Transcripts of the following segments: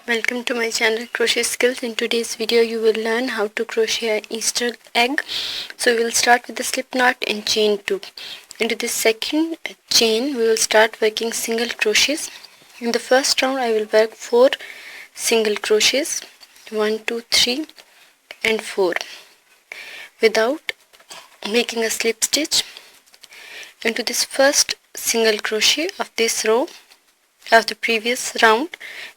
Welcome to my channel Crochet Skills. In today's video you will learn how to crochet an Easter egg. So we will start with the slip knot and chain 2. Into this second chain we will start working single crochets. In the first round I will work 4 single crochets, 1, 2, 3 and 4 without making a slip stitch. Into this first single crochet of this row of the previous round,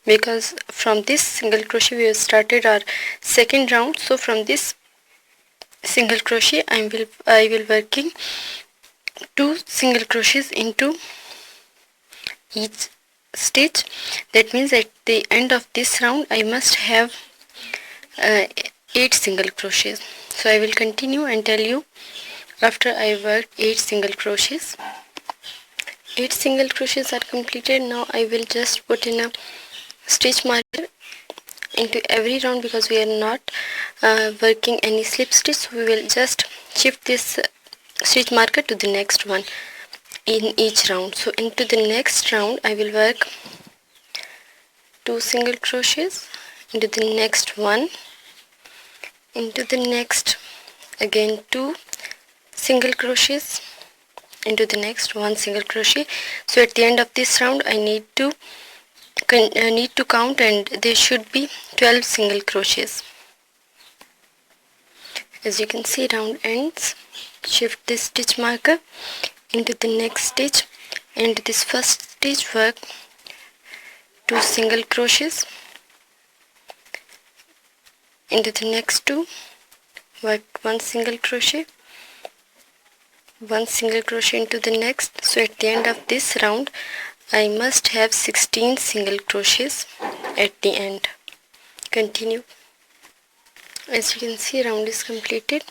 because from this single crochet we have started our second round, so from this single crochet I will working 2 single crochets into each stitch. That means at the end of this round I must have 8 single crochets. So I will continue and tell you after I work 8 single crochets. 8 single crochets are completed. Now I will just put in a stitch marker into every round because we are not working any slip stitch. So we will just shift this stitch marker to the next one in each round. So into the next round I will work 2 single crochets, into the next one, into the next again 2 single crochets, into the next 1 single crochet. So at the end of this round I need to count, and there should be 12 single crochets. As you can see, round ends. Shift this stitch marker into the next stitch, and this first stitch work 2 single crochets, into the next 2 work 1 single crochet, 1 single crochet into the next. So at the end of this round I must have 16 single crochets at the end. Continue. As you can see, round is completed.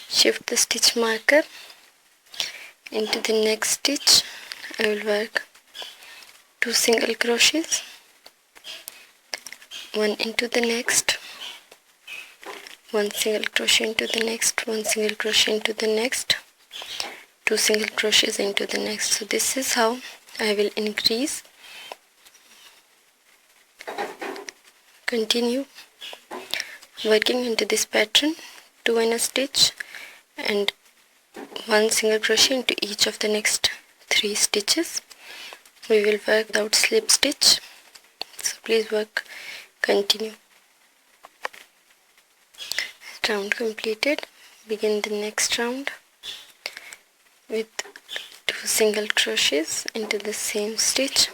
Shift the stitch marker into the next stitch. I will work 2 single crochets, 1 into the next, 1 single crochet into the next, 1 single crochet into the next, 2 single crochets into the next. So this is how I will increase. Continue working into this pattern, 2 in a stitch and 1 single crochet into each of the next 3 stitches. We will work without slip stitch, so please work. Continue. Round completed. Begin the next round with 2 single crochets into the same stitch,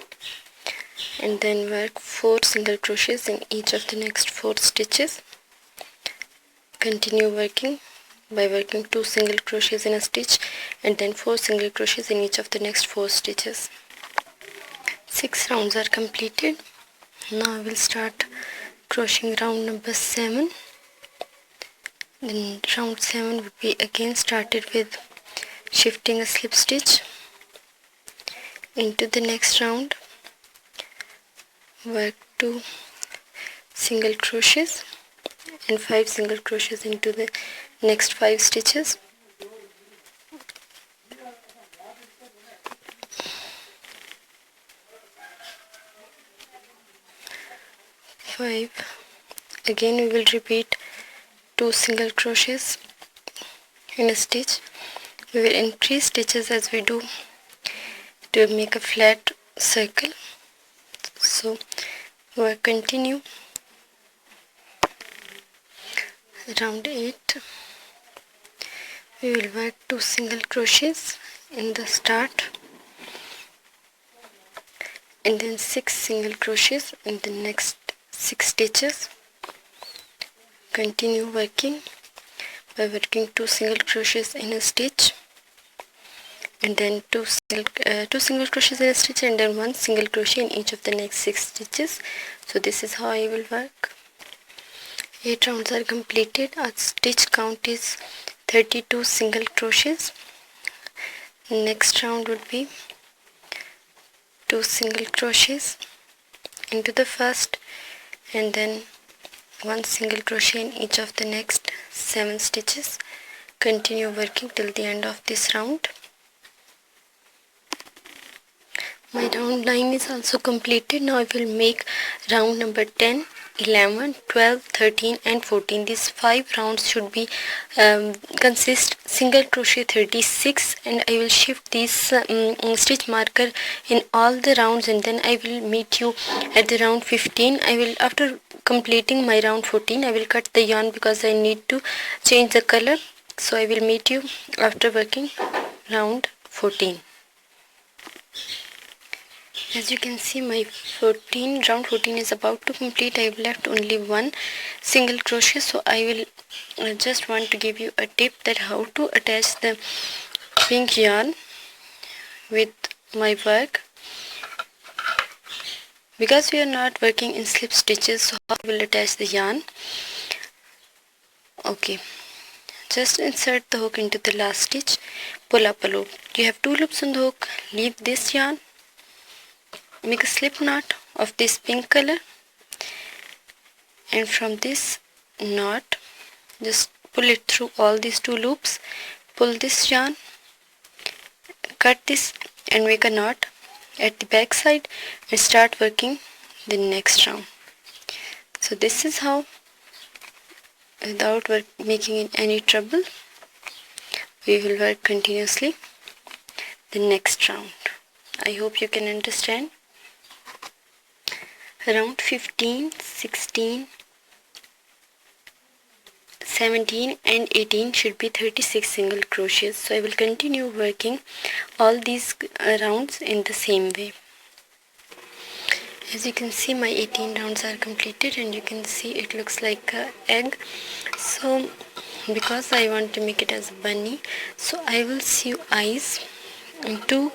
and then work 4 single crochets in each of the next 4 stitches. Continue working by working 2 single crochets in a stitch and then 4 single crochets in each of the next 4 stitches. 6 rounds are completed. Now I will start crocheting round number 7. Then round 7 would be again started with shifting a slip stitch into the next round, work 2 single crochets and 5 single crochets into the next 5 stitches. Again we will repeat 2 single crochets in a stitch. We will increase stitches as we do to make a flat circle. So we'll continue. Round 8 we will work 2 single crochets in the start and then 6 single crochets in the next 6 stitches. Continue working by working 2 single crochets in a stitch and then 2 single crochets in a stitch and then 1 single crochet in each of the next 6 stitches. So this is how I will work. 8 rounds are completed. Our stitch count is 32 single crochets. Next round would be 2 single crochets into the first and then 1 single crochet in each of the next 7 stitches. Continue working till the end of this round. My round 9 is also completed. Now I will make round number 10, 11, 12, 13 and 14. These 5 rounds should be consist single crochet 36, and I will shift this stitch marker in all the rounds, and then I will meet you at the round 15. I will, after completing my round 14, I will cut the yarn because I need to change the color. So I will meet you after working round 14. As you can see, my round 14 is about to complete. I have left only one single crochet, so I will just want to give you a tip that how to attach the pink yarn with my work, because we are not working in slip stitches. So how we will attach the yarn? Okay, just insert the hook into the last stitch, pull up a loop. You have 2 loops on the hook. Leave this yarn, make a slip knot of this pink color, and from this knot just pull it through all these 2 loops. Pull this yarn, cut this and make a knot at the back side and start working the next round. So this is how, without making any trouble, we will work continuously the next round. I hope you can understand. Round 15, 16, 17 and 18 should be 36 single crochets. So I will continue working all these rounds in the same way. As you can see, my 18 rounds are completed, and you can see it looks like an egg. So because I want to make it as a bunny, so I will sew eyes into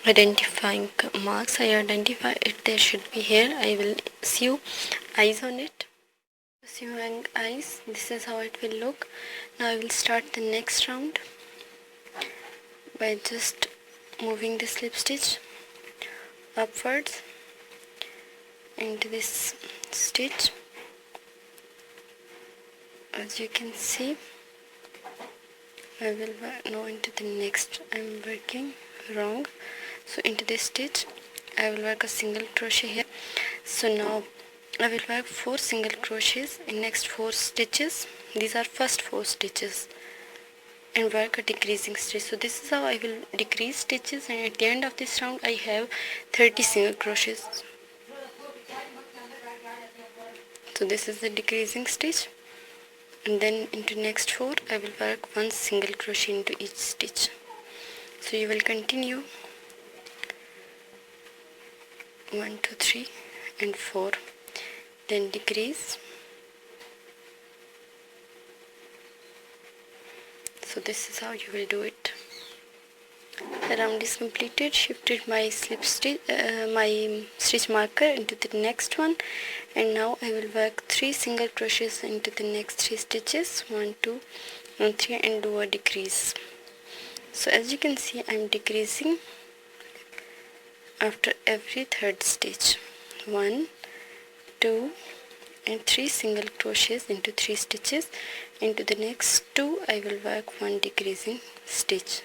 identifying marks. I identify it there should be here. I will sew eyes on it. Sewing eyes, this is how it will look. Now I will start the next round by just moving the slip stitch upwards into this stitch. As you can see, I will now into the next. I'm working wrong, so into this stitch I will work a single crochet here. So now I will work 4 single crochets in next 4 stitches. These are first 4 stitches, and work a decreasing stitch. So this is how I will decrease stitches, and at the end of this round I have 30 single crochets. So this is the decreasing stitch, and then into next 4 I will work 1 single crochet into each stitch. So you will continue 1, 2, 3 and 4, then decrease. So this is how you will do it. The round is completed. Shifted my slip stitch, my stitch marker into the next one, and now I will work 3 single crochets into the next 3 stitches, 1, 2 and 3, and do a decrease. So as you can see, I am decreasing after every third stitch. 1, 2 and 3 single crochets into 3 stitches. Into the next 2 I will work 1 decreasing stitch.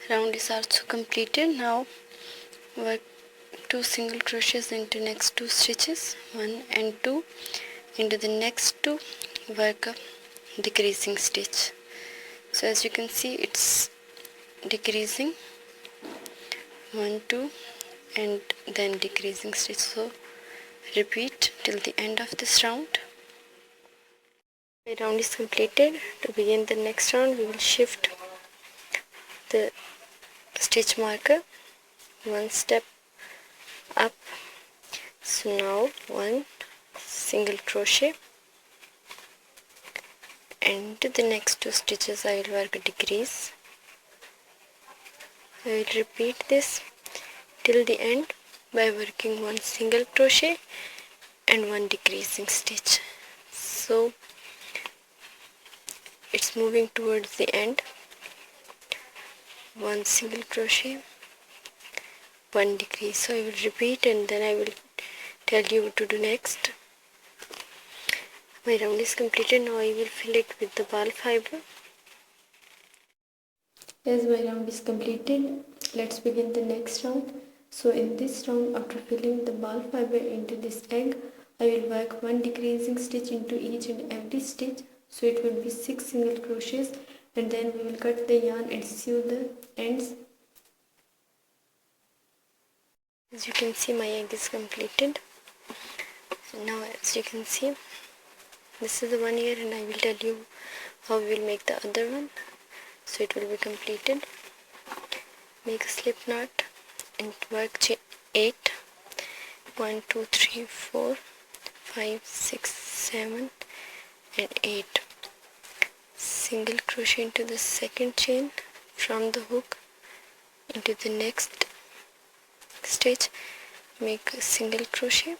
Round is also completed. Now work 2 single crochets into next 2 stitches, 1 and 2. Into the next 2 work a decreasing stitch. So as you can see, it's decreasing 1, 2 and then decreasing stitch. So repeat till the end of this round. My round is completed. To begin the next round, we will shift the stitch marker 1 step up. So now 1 single crochet, and to the next 2 stitches I will work a decrease. I will repeat this till the end by working 1 single crochet and 1 decreasing stitch. So it's moving towards the end. 1 single crochet, 1 decrease. So I will repeat, and then I will tell you what to do next. My round is completed. Now I will fill it with the ball fiber. As my round is completed, let's begin the next round. So in this round, after filling the ball fiber into this egg, I will work one decreasing stitch into each and every stitch. So it will be 6 single crochets, and then we will cut the yarn and sew the ends. As you can see, my egg is completed. So now as you can see, this is the one here, and I will tell you how we will make the other one. So it will be completed. Make a slip knot and work chain 8. 1 2 3 4 5 6 7 and 8. Single crochet into the second chain from the hook into the next stitch. Make a single crochet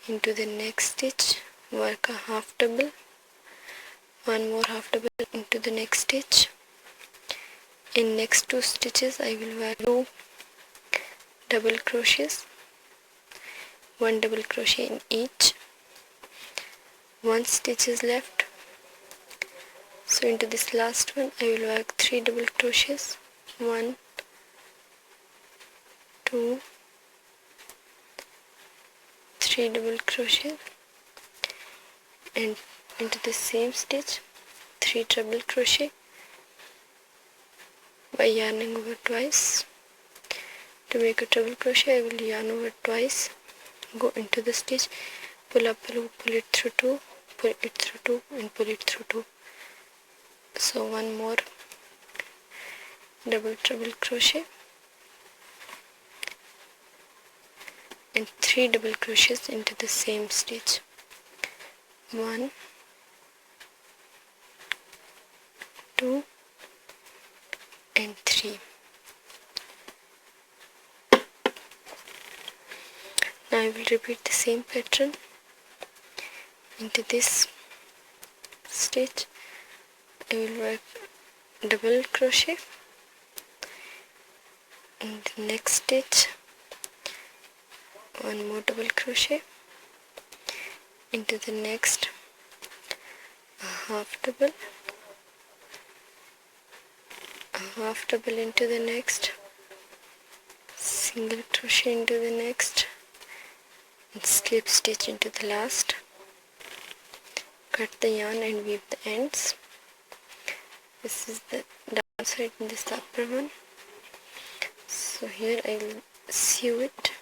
into the next stitch, work a half double, one more half double into the next stitch. In next 2 stitches I will work 2 double crochets, 1 double crochet in each. 1 stitch is left, so into this last one I will work 3 double crochets, 1 2 3 double crochet, and into the same stitch 3 treble crochet by yarning over twice. To make a treble crochet, I will yarn over twice, go into the stitch, pull up, pull it through 2, pull it through 2 and pull it through 2. So one more double treble crochet and 3 double crochets into the same stitch. 1 2 and 3. Now I will repeat the same pattern into this stitch. I will work double crochet in the next stitch, one more double crochet into the next, a half double into the next, single crochet into the next, and slip stitch into the last. Cut the yarn and weave the ends. This is the down side and this the upper one. So here I will sew it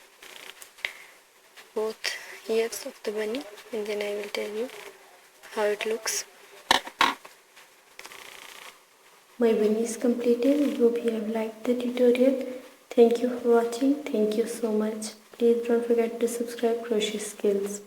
both ears of the bunny, and then I will tell you how it looks. My bunny is completed. I hope you have liked the tutorial. Thank you for watching. Thank you so much. Please don't forget to subscribe Crochet Skills.